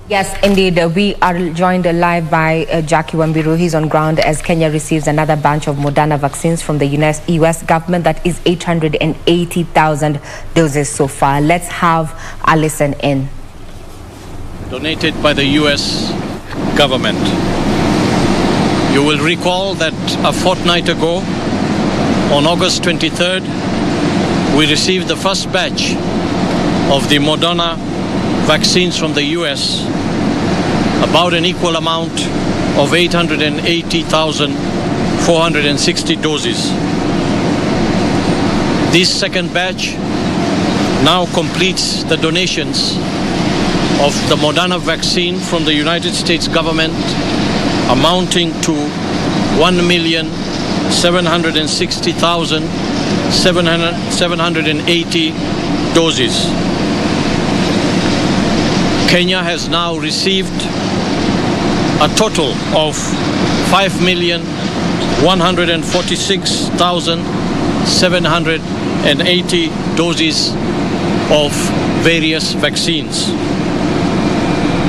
Yes, indeed. We are joined live by Jackie Wambiru. He's on ground as Kenya receives another batch of Moderna vaccines from the US government. That is 880,000 doses so far. Let's have a listen in. Donated by the US government. You will recall that a fortnight ago, on August 23rd, we received the first batch of the Moderna vaccines from the US, about an equal amount of 880,460 doses. This second batch now completes the donations of the Moderna vaccine from the United States government, amounting to 1,760,780 doses. Kenya has now received a total of 5,146,780 doses of various vaccines.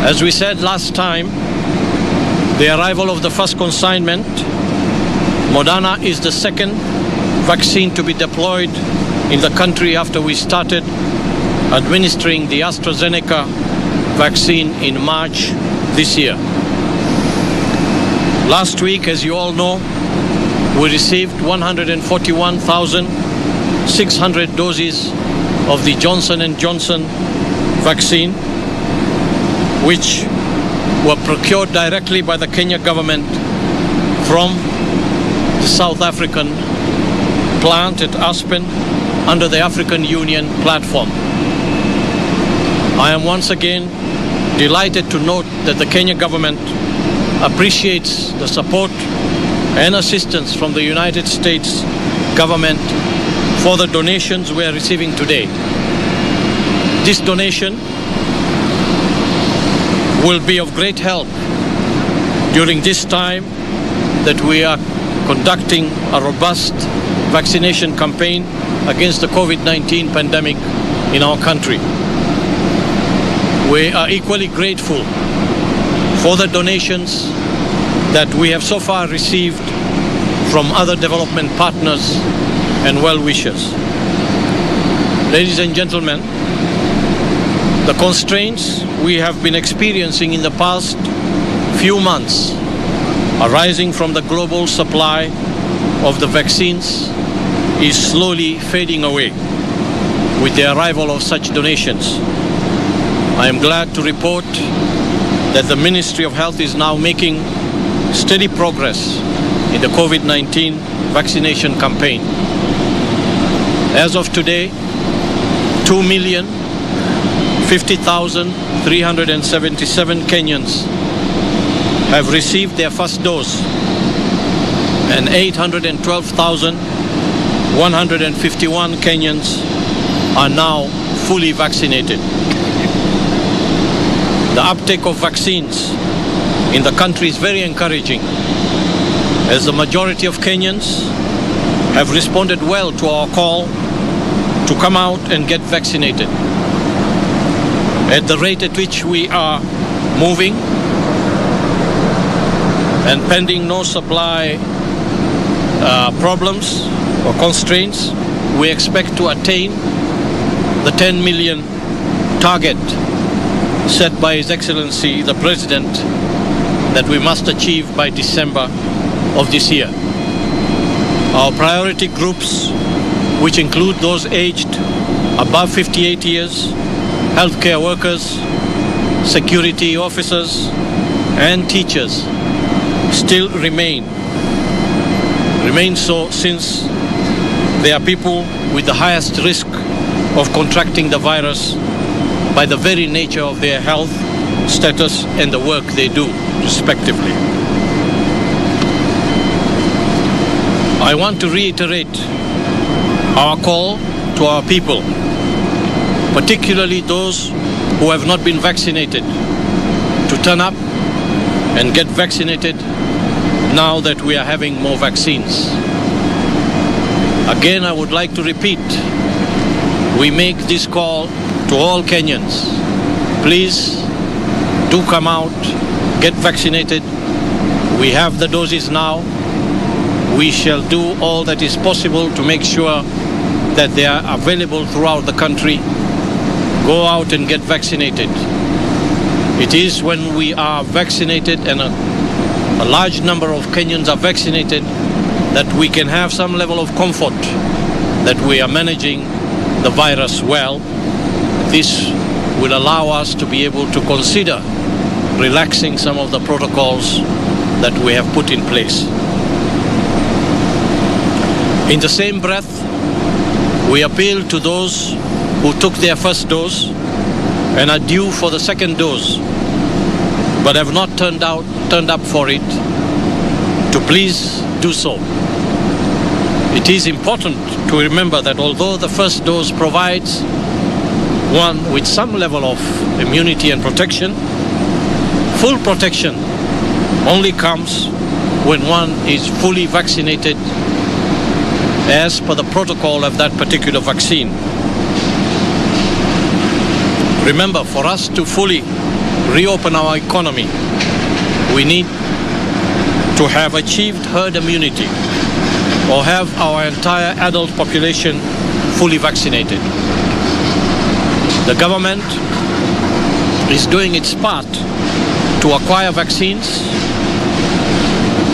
As we said last time, the arrival of the first consignment, Moderna is the second vaccine to be deployed in the country after we started administering the AstraZeneca vaccine in March this year. Last week, as you all know, we received 141,600 doses of the Johnson & Johnson vaccine, which were procured directly by the Kenya government from the South African plant at Aspen under the African Union platform. I am once again delighted to note that the Kenya government appreciates the support and assistance from the United States government for the donations we are receiving today. This donation will be of great help during this time that we are conducting a robust vaccination campaign against the COVID-19 pandemic in our country. We are equally grateful for the donations that we have so far received from other development partners and well-wishers. Ladies and gentlemen, the constraints we have been experiencing in the past few months arising from the global supply of the vaccines is slowly fading away with the arrival of such donations. I am glad to report that the Ministry of Health is now making steady progress in the COVID-19 vaccination campaign. As of today, 2,050,377 Kenyans have received their first dose, and 812,151 Kenyans are now fully vaccinated. The uptake of vaccines in the country is very encouraging, as the majority of Kenyans have responded well to our call to come out and get vaccinated. At the rate at which we are moving, and pending no supply problems or constraints, we expect to attain the 10 million target set by His Excellency the President that we must achieve by December of this year. Our priority groups, which include those aged above 58 years, healthcare workers, security officers, and teachers, still remain so, since they are people with the highest risk of contracting the virus by the very nature of their health status and the work they do, respectively. I want to reiterate our call to our people, particularly those who have not been vaccinated, to turn up and get vaccinated now that we are having more vaccines. Again, I would like to repeat, we make this call to all Kenyans. Please do come out, get vaccinated. We have the doses now. We shall do all that is possible to make sure that they are available throughout the country. Go out and get vaccinated. It is when we are vaccinated and a large number of Kenyans are vaccinated that we can have some level of comfort that we are managing the virus well. This will allow us to be able to consider relaxing some of the protocols that we have put in place. In the same breath, we appeal to those who took their first dose and are due for the second dose but have not turned up for it, to please do so. It is important to remember that although the first dose provides one with some level of immunity and protection, full protection only comes when one is fully vaccinated as per the protocol of that particular vaccine. Remember, for us to fully reopen our economy, we need to have achieved herd immunity or have our entire adult population fully vaccinated. The government is doing its part to acquire vaccines,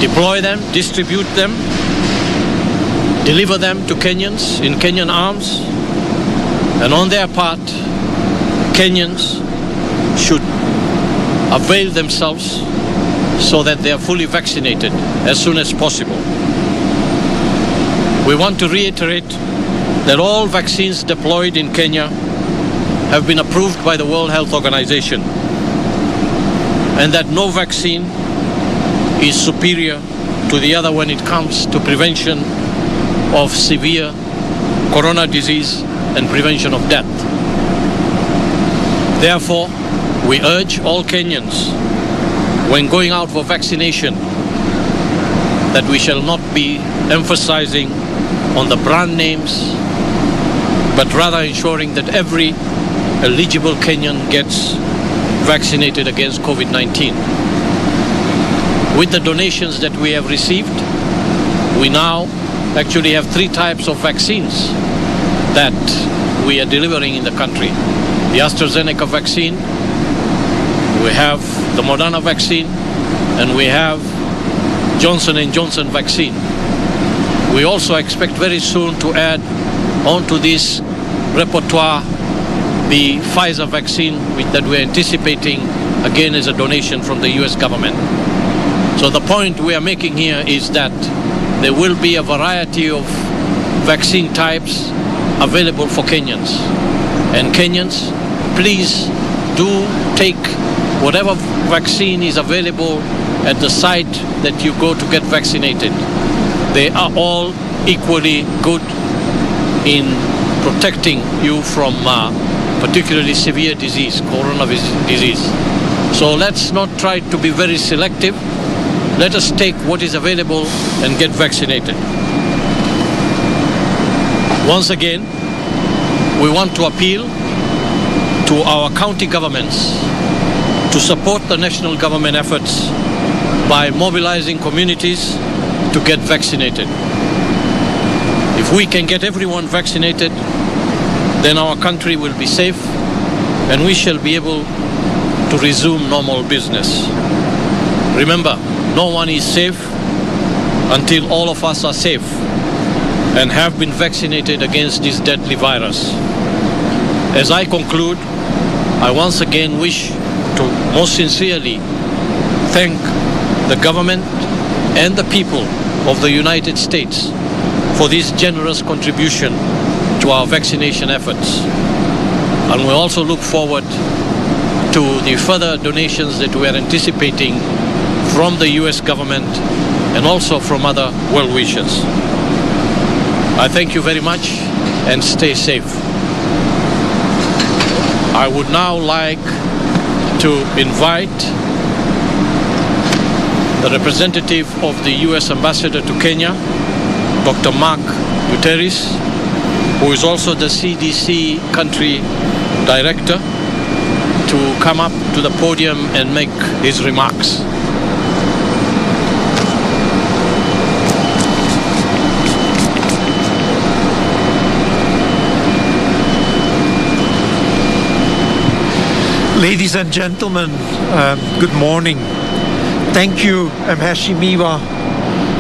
deploy them, distribute them, deliver them to Kenyans in Kenyan arms, and on their part, Kenyans should avail themselves so that they are fully vaccinated as soon as possible. We want to reiterate that all vaccines deployed in Kenya have been approved by the World Health Organization, and that no vaccine is superior to the other when it comes to prevention of severe corona disease and prevention of death. Therefore, we urge all Kenyans, when going out for vaccination, that we shall not be emphasizing on the brand names, but rather ensuring that every eligible Kenyan gets vaccinated against COVID-19. With the donations that we have received, we now actually have 3 types of vaccines that we are delivering in the country. The AstraZeneca vaccine, we have the Moderna vaccine, and we have Johnson & Johnson vaccine. We also expect very soon to add onto this repertoire the Pfizer vaccine that we're anticipating again as a donation from the US government. So the point we are making here is that there will be a variety of vaccine types available for Kenyans. And Kenyans, please do take whatever vaccine is available at the site that you go to get vaccinated. They are all equally good in protecting you from particularly severe disease, coronavirus disease. So let's not try to be very selective. Let us take what is available and get vaccinated. Once again, we want to appeal to our county governments to support the national government efforts by mobilizing communities to get vaccinated. If we can get everyone vaccinated, then our country will be safe and we shall be able to resume normal business. Remember, no one is safe until all of us are safe and have been vaccinated against this deadly virus. As I conclude, I once again wish to most sincerely thank the government and the people of the United States for this generous contribution to our vaccination efforts. And we also look forward to the further donations that we are anticipating from the US government and also from other well-wishers. I thank you very much and stay safe. I would now like to invite the representative of the US Ambassador to Kenya, Dr. Mark Guterres, who is also the CDC country director, to come up to the podium and make his remarks. Ladies and gentlemen, good morning. Thank you, Mheshimiwa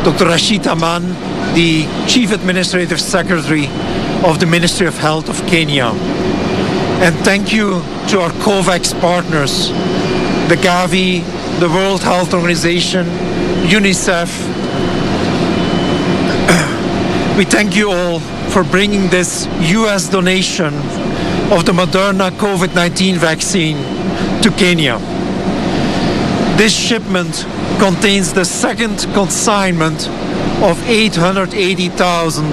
Dr. Rashid Aman, the Chief Administrative Secretary of the Ministry of Health of Kenya. And thank you to our COVAX partners, the Gavi, the World Health Organization, UNICEF. We thank you all for bringing this US donation of the Moderna COVID-19 vaccine to Kenya. This shipment contains the second consignment of 880,000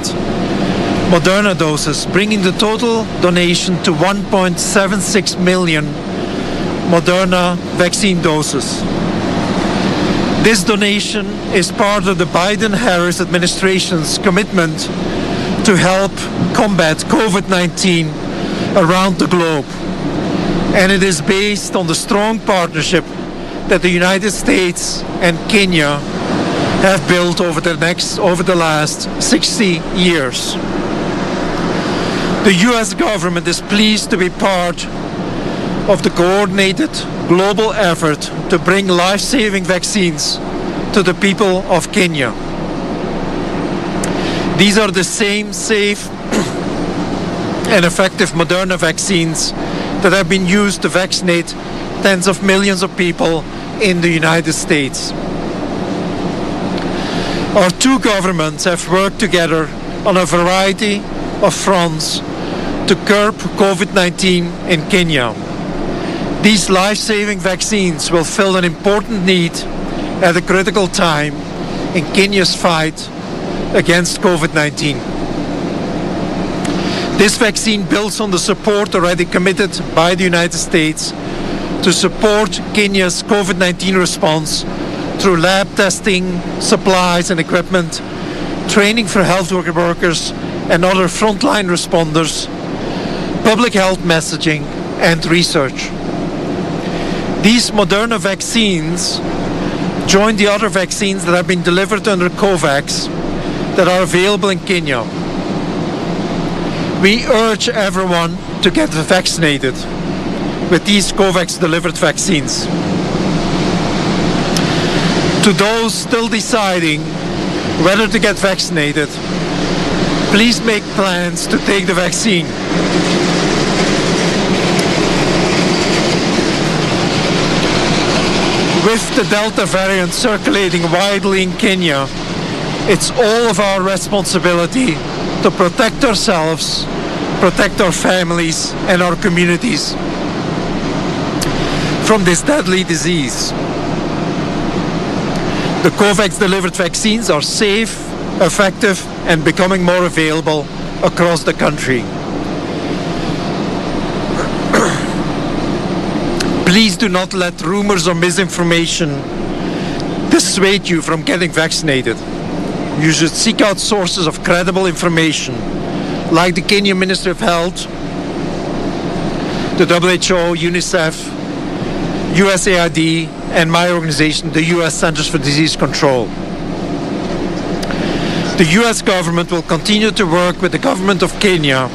Moderna doses, bringing the total donation to 1.76 million Moderna vaccine doses. This donation is part of the Biden-Harris administration's commitment to help combat COVID-19 around the globe. And it is based on the strong partnership that the United States and Kenya have built over the last 60 years. The US government is pleased to be part of the coordinated global effort to bring life-saving vaccines to the people of Kenya. These are the same safe and effective Moderna vaccines that have been used to vaccinate tens of millions of people in the United States. Our two governments have worked together on a variety of fronts to curb COVID-19 in Kenya. These life-saving vaccines will fill an important need at a critical time in Kenya's fight against COVID-19. This vaccine builds on the support already committed by the United States to support Kenya's COVID-19 response through lab testing, supplies and equipment, training for health workers and other frontline responders, public health messaging and research. These Moderna vaccines join the other vaccines that have been delivered under COVAX that are available in Kenya. We urge everyone to get vaccinated with these COVAX delivered vaccines. To those still deciding whether to get vaccinated, please make plans to take the vaccine. With the Delta variant circulating widely in Kenya, it's all of our responsibility to protect ourselves, protect our families and our communities from this deadly disease. The COVAX delivered vaccines are safe, effective and becoming more available across the country. Please do not let rumors or misinformation dissuade you from getting vaccinated. You should seek out sources of credible information like the Kenyan Ministry of Health, the WHO, UNICEF, USAID, and my organization, the US Centers for Disease Control. The US government will continue to work with the government of Kenya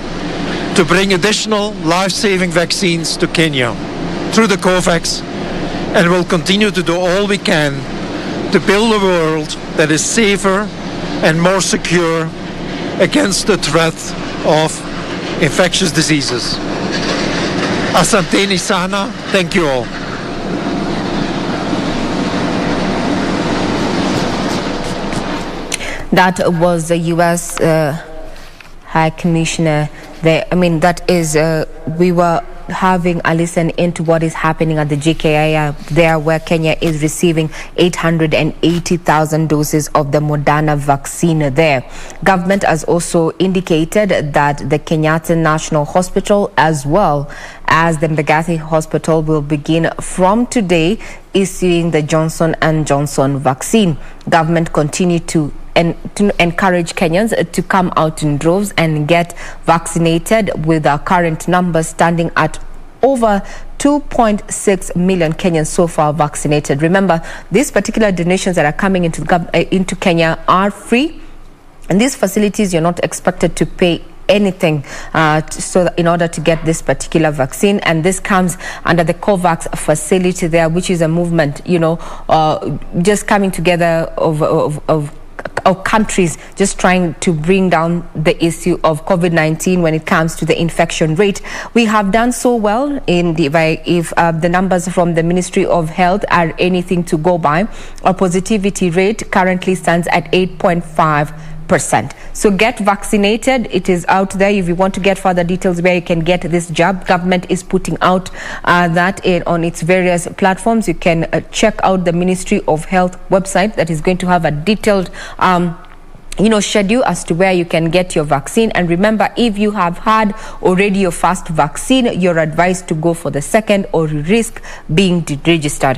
to bring additional life-saving vaccines to Kenya through the COVAX, and will continue to do all we can to build a world that is safer and more secure against the threat of infectious diseases. Asanteni sana. Thank you all. That was the U.S. High Commissioner there. I mean, that is, we were having a listen into what is happening at the JKIA there, where Kenya is receiving 880,000 doses of the Moderna vaccine there. Government has also indicated that the Kenyatta National Hospital as well as the Mbagathi Hospital will begin from today issuing the Johnson & Johnson vaccine. Government continue to encourage Kenyans to come out in droves and get vaccinated, with our current numbers standing at over 2.6 million Kenyans so far vaccinated. Remember, these particular donations that are coming into Kenya are free, and these facilities you're not expected to pay anything in order to get this particular vaccine, and this comes under the COVAX facility there, which is a movement, just coming together of countries just trying to bring down the issue of COVID-19 when it comes to the infection rate. We have done so well if the numbers from the Ministry of Health are anything to go by. Our positivity rate currently stands at 8.5%. So get vaccinated. It is out there. If you want to get further details where you can get this jab, government is putting out that on its various platforms. You can check out the Ministry of Health website that is going to have a detailed schedule as to where you can get your vaccine. And remember, if you have had already your first vaccine, you're advised to go for the second or risk being registered.